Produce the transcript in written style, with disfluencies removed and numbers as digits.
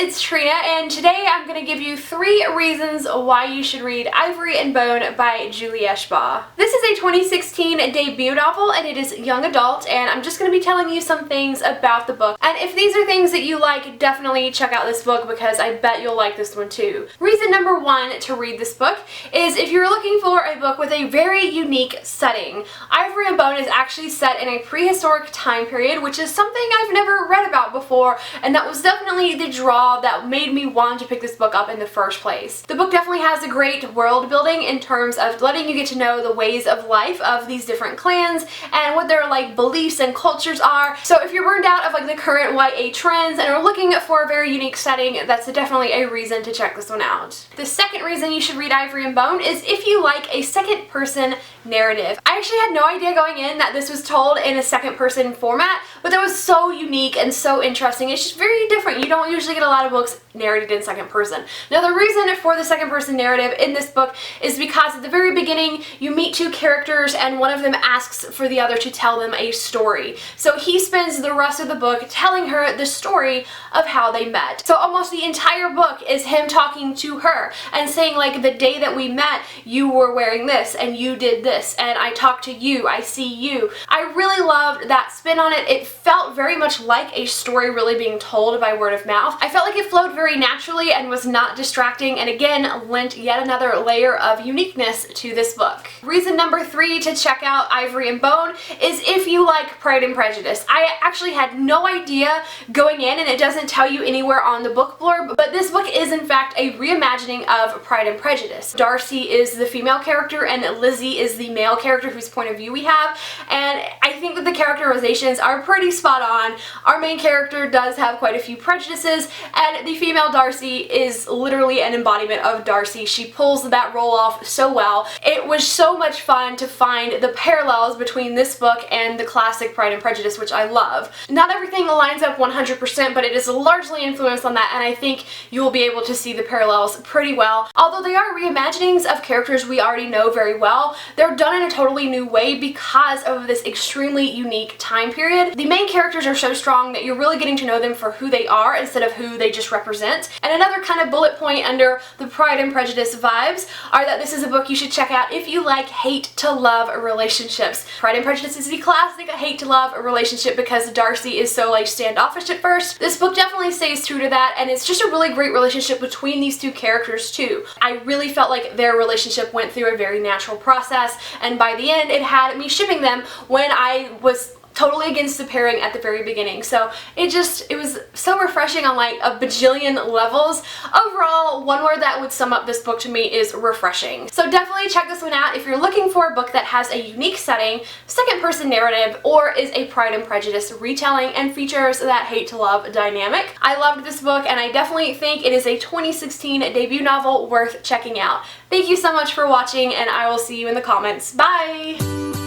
it's Trina, and today I'm going to give you 3 reasons why you should read Ivory and Bone by Julie Eshbaugh. This is a 2016 debut novel, and it is young adult, and I'm just going to be telling you some things about the book. And if these are things that you like, definitely check out this book because I bet you'll like this one too. Reason number 1 to read this book is if you're looking for a book with a very unique setting. Ivory and Bone is actually set in a prehistoric time period, which is something I've never read about before, and that was definitely the draw that made me want to pick this book up in the first place. The book definitely has a great world building in terms of letting you get to know the ways of life of these different clans and what their beliefs and cultures are. So if you're burned out of the current YA trends and are looking for a very unique setting, that's definitely a reason to check this one out. The second reason you should read Ivory and Bone is if you like a second person narrative. I actually had no idea going in that this was told in a second person format, but that was so unique and so interesting. It's just very different. You don't usually get a lot of books narrated in second person. Now the reason for the second person narrative in this book is because at the very beginning you meet 2 characters and one of them asks for the other to tell them a story. So he spends the rest of the book telling her the story of how they met. So almost the entire book is him talking to her and saying the day that we met you were wearing this and you did this and I talked to you, I see you. I really loved that spin on it. It felt very much like a story really being told by word of mouth. I felt like it flowed very naturally and was not distracting, and again lent yet another layer of uniqueness to this book. Reason number 3 to check out Ivory and Bone is if you like Pride and Prejudice. I actually had no idea going in, and it doesn't tell you anywhere on the book blurb, but this book is in fact a reimagining of Pride and Prejudice. Darcy is the female character and Lizzie is the male character whose point of view we have, and I think that the characterizations are pretty spot on. Our main character does have quite a few prejudices, and the female Darcy is literally an embodiment of Darcy. She pulls that role off so well. It was so much fun to find the parallels between this book and the classic Pride and Prejudice, which I love. Not everything lines up 100%, but it is largely influenced on that, and I think you will be able to see the parallels pretty well. Although they are reimaginings of characters we already know very well, they're done in a totally new way because of this extremely unique time period. The main characters are so strong that you're really getting to know them for who they are instead of who they just represent. And another kind of bullet point under the Pride and Prejudice vibes are that this is a book you should check out if you like hate to love relationships. Pride and Prejudice is the classic hate to love relationship because Darcy is so standoffish at first. This book definitely stays true to that, and it's just a really great relationship between these 2 characters too. I really felt like their relationship went through a very natural process, and by the end it had me shipping them when I was totally against the pairing at the very beginning. So it was so refreshing on a bajillion levels. Overall, one word that would sum up this book to me is refreshing. So definitely check this one out if you're looking for a book that has a unique setting, second person narrative, or is a Pride and Prejudice retelling and features that hate to love dynamic. I loved this book, and I definitely think it is a 2016 debut novel worth checking out. Thank you so much for watching, and I will see you in the comments. Bye!